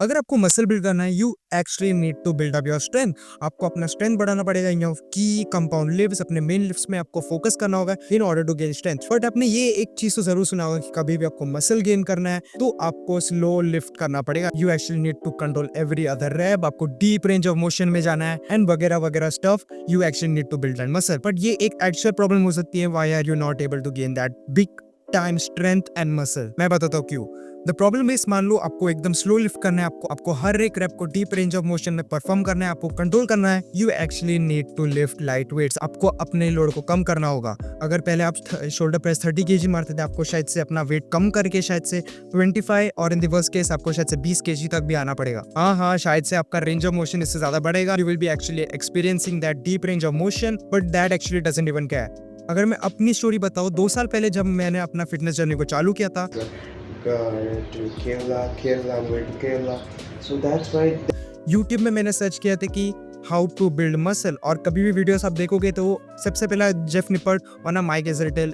अगर आपको muscle build करना है, you actually need to build up your strength. आपको अपना स्ट्रेंथ बढ़ाना पड़ेगा in your key compound lifts, अपने मेन लिफ्ट्स में आपको फोकस करना होगा in order to gain strength. But आपने ये एक चीज तो जरूर सुना होगा कि कभी भी आपको मसल गेन करना है तो आपको स्लो लिफ्ट करना पड़ेगा। You actually need to control every other rep, आपको डीप रेंज ऑफ मोशन में जाना है एंड वगैरह वगैरह stuff. You actually need to build that muscle. But ये एक एक्चुअल प्रॉब्लम हो सकती है, why are you not able to gain that big time strength and muscle. मैं बताता हूँ क्यों। द प्रॉब्लम इज, मान लो आपको एकदम स्लो लिफ्ट करना है, आपको हर एक रैप को डीप रेंज ऑफ मोशन में परफॉर्म करना है, आपको कंट्रोल करना है। You actually need to lift light weights. आपको अपने लोड को कम करना होगा। अगर पहले आप शोल्डर प्रेस 30 kg मारते थे, आपको शायद से अपना वेट कम करके शायद से 25 और इन द वर्स्ट केस आपको शायद से 20 kg तक भी आना पड़ेगा। हाँ, शायद से आपका रेंज ऑफ मोशन इससे ज्यादा बढ़ेगा। You will be actually experiencing that deep range of motion, but that actually doesn't even care. अगर मैं अपनी स्टोरी बताऊं, 2 साल पहले जब मैंने अपना फिटनेस जर्नी को चालू किया था, to Kerala, I'm going to Kerala. So that's why YouTube में मैंने सर्च किया था कि हाउ टू बिल्ड मसल, और कभी भी वीडियोस आप देखोगे तो सबसे पहला जेफ निपर्ट और ना Mike Israetel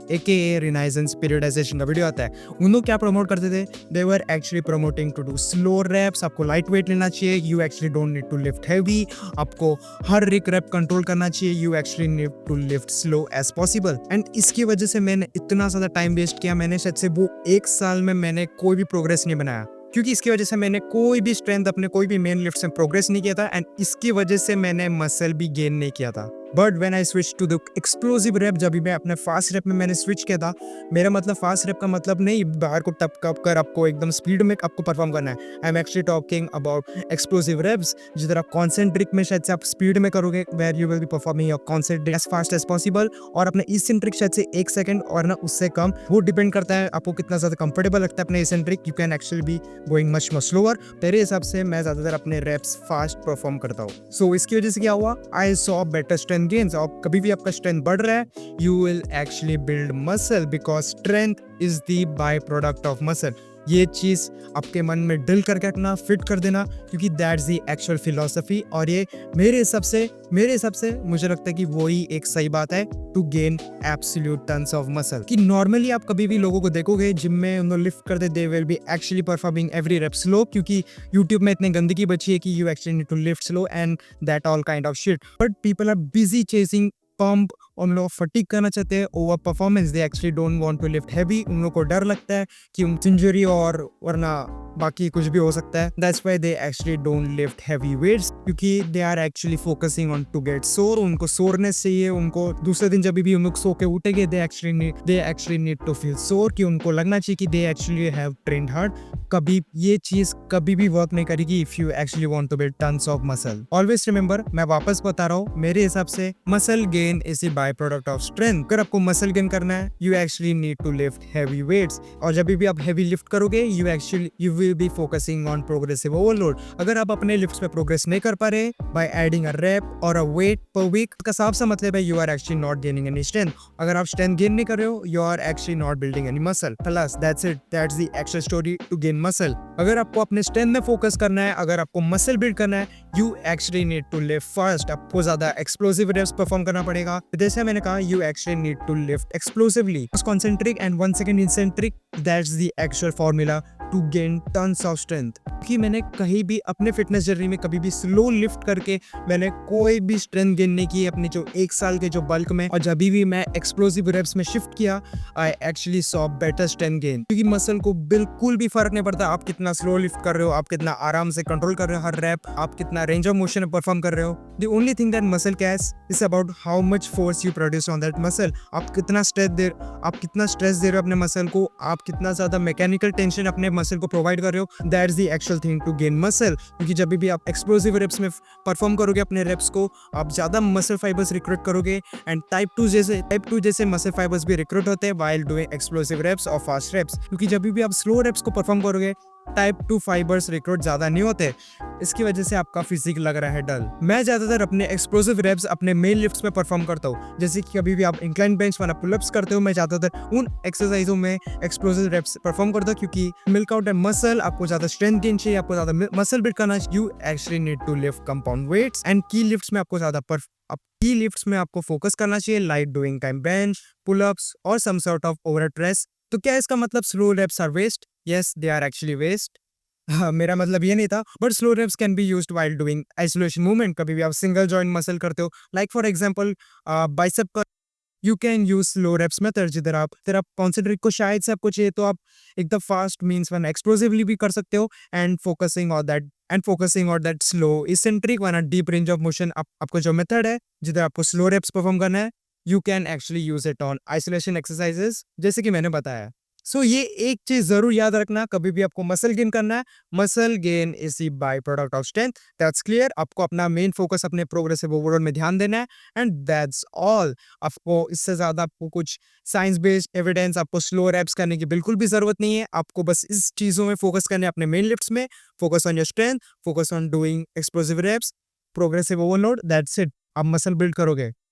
AKA Renaissance periodization का वीडियो आता है। उन लोग क्या प्रमोट करते थे? They were actually promoting to do slow reps. आपको लाइट वेट लेना चाहिए। You actually don't need to lift heavy. आपको हर एक रैप कंट्रोल करना चाहिए। You actually need to lift slow as possible. And इसकी वजह से मैंने इतना ज़्यादा टाइम वेस्ट किया। मैंने शायद से वो 1 साल में मैंने कोई भी प्रोग्रेस नहीं बनाया, क्योंकि इसकी वजह से मैंने कोई भी स्ट्रेंथ अपने कोई भी मेन लिफ्ट में प्रोग्रेस नहीं किया था। एंड इसकी वजह से मैंने मसल भी गेन नहीं किया था। But when I switch to the explosive rep, जब भी मैं अपने फास्ट रैप में मैंने स्विच किया था, मेरा मतलब फास्ट रैप का मतलब नहीं बाहर को टप कप कर आपको एकदम स्पीड में आपको परफॉर्म करना है। I am actually talking about explosive reps, जिधर आप कॉन्सेंट्रिक में शायद से आप स्पीड में करोगे, where you will be performing your concentric as fast as possible, और अपने इसेंट्रिक शायद से 1 सेकंड और ना उससे कम। वो डिपेंड करता है आपको कितना ज़्यादा कंफर्टेबल लगता है अपने eccentric. You can actually be going much much slower. मेरे हिसाब से मैं ज़्यादातर अपने रैप्स फास्ट परफॉर्म करता हूँ। सो इसकी वजह से क्या हुआ, I saw better strength gains. और कभी भी आपका स्ट्रेंथ बढ़ रहा है, you will actually build muscle, because strength is the by product of muscle. ये चीज आपके मन में ड्रिल करके रखना, फिट कर देना, क्योंकि दैट्स द एक्चुअल फिलॉसफी। और ये मेरे हिसाब से मुझे लगता है कि वही एक सही बात है to gain absolute tons of muscle. कि नॉर्मली आप कभी भी लोगों को देखोगे जिम में उन लोग लिफ्ट करते, they will be actually performing every rep slow, क्योंकि यूट्यूब में इतनी गंदगी बची है कि you actually need to lift slow and that all kind of shit. But people are busy chasing pump, उन लोग फटीक करना चाहते हैं, over performance. They actually don't want to lift heavy. उन लोग को डर लगता है कि इंजरी और वरना बाकी कुछ भी हो सकता है। That's why they actually don't lift heavy weights, क्योंकि they are actually focusing on to get sore. उनको सोरनेस चाहिए। उनको दूसरे दिन जब भी उन लोग सो के उठेंगे, they actually need to feel sore, कि उनको लगना चाहिए कि they actually have trained hard. कभी ये चीज कभी भी वर्क नहीं करेगी if you actually want to build tons of muscle. Always remember, मैं वापस बता रहा हूँ, मेरे हिसाब से muscle gain is a by product of strength. अगर आपको मसल गेन करना है, you actually need to lift heavy weights. और जब भी आप हैवी लिफ्ट करोगे, you will be focusing on progressive overload. अगर आप अपने लिफ्ट्स में प्रोग्रेस नहीं कर पा रहे बाय एडिंग अ रैप और अ वेट पर वीक, का साफ सा मतलब है you are actually not gaining any strength. अगर आप स्ट्रेंथ गेन नहीं कर रहे हो, you are actually not building any muscle. Plus that's it, that's the actual story to gain muscle. अगर आपको अपने स्ट्रेंथ में फोकस करना है, अगर आपको मसल बिल्ड करना है, you actually need to lift first. आपको ज्यादा एक्सप्लोसिव रेप्स परफॉर्म करना पड़ेगा। जैसे मैंने कहा, you actually need to lift explosively, concentric and 1 second eccentric. That's the actual formula to gain tons of strength. कि मैंने कहीं भी अपने फिटनेस जर्नी में कभी भी स्लो लिफ्ट करके मैंने कोई भी स्ट्रेंथ गेन नहीं की अपने जो 1 साल के जो बल्क में। और जब भी मैं एक्सप्लोसिव रेप्स में शिफ्ट किया, I actually saw better strength gain, क्योंकि मसल को बिल्कुल भी फर्क नहीं पड़ता आप कितना स्लो लिफ्ट कर रहे हो, आप कितना आराम से कंट्रोल कर रहे हो हर रैप, आप कितना रेंज ऑफ मोशन में परफॉर्म कर रहे हो। The only thing that muscle catch is about how much force you produce on that muscle. आप कितना स्ट्रेस दे रहे हो अपने मसल को, आप कितना ज्यादा मैकेनिकल टेंशन अपने मसल को प्रोवाइड कर रहे हो। That is the actual thing to gain muscle. क्योंकि जब भी आप एक्सप्लोसिव रेप्स में परफॉर्म करोगे अपने रेप्स को, आप ज्यादा मसल फाइबर्स रिक्रूट करोगे। एंड टाइप 2 जैसे मसल फाइबर्स भी रिक्रूट होते हैं व्हाइल डूइंग एक्सप्लोसिव रेप्स और फास्ट रेप्स। क्योंकि जब भी आप स्लो रेप्स को परफॉर्म करोगे, टाइप 2 फाइबर्स रिक्रूट ज्यादा नहीं होते। इसकी वजह से आपका फिजिक लग रहा है डल। मैं ज्यादातर अपने एक्सप्लोसिव रेप्स अपने मेन लिफ्ट्स में परफॉर्म करता हूँ। जैसे कि कभी भी आप इंक्लाइन बेंच वाला पुलअप्स करते हो, मैं ज्यादातर उन एक्सरसाइजों में एक्सप्लोसिव रेप्स परफॉर्म करता हूँ, क्योंकि मिल्क आउट एंड मसल, आपको ज्यादा स्ट्रेंथ गेन चाहिए, आपको ज्यादा मसल बिल्ड करना चाहिए। You actually need to lift compound weights and key lifts में आपको ज्यादा की लिफ्ट्स में आपको फोकस करना चाहिए, like doing time bench, pull ups और some sort of overhead press. तो क्या इसका मतलब slow reps are waste? Yes, they are actually waste. हाँ, मेरा मतलब ये नहीं था, but slow reps can be used while doing isolation movement. कभी भी आप सिंगल जॉइंट मसल करते हो, लाइक फॉर एग्जांपल बाइसेप का, you can use slow reps method, जिधर आप कॉन्सेंट्रेट को शायद से आपको चाहिए तो आप एकदम फास्ट मीन्स वन एक्सप्लोसिवली भी कर सकते हो, and focusing on that slow eccentric वरना डीप रेंज ऑफ मोशन। आपको जो मेथड है जिधर आपको स्लो रेप्स परफॉर्म करना है, you can actually use it on isolation exercises, जैसे कि मैंने बताया। सो ये एक चीज जरूर याद रखना, कभी भी आपको मसल गेन करना है, muscle gain is the by product of strength, that's clear. आपको अपना मेन फोकस अपने प्रोग्रेसिव ओवरऑल में ध्यान देना है, एंड दैट्स ऑल। आपको इससे ज़्यादा आपको कुछ साइंस बेस्ड एविडेंस, आपको स्लो रैप्स करने की बिल्कुल भी ज़रूरत नहीं है। आपको बस इस चीज़ों में फोकस करना है, अपने मेन लिफ्ट्स में। Focus on your strength, focus on doing explosive reps, progressive overload, that's it. आप मसल बिल्ड करोगे।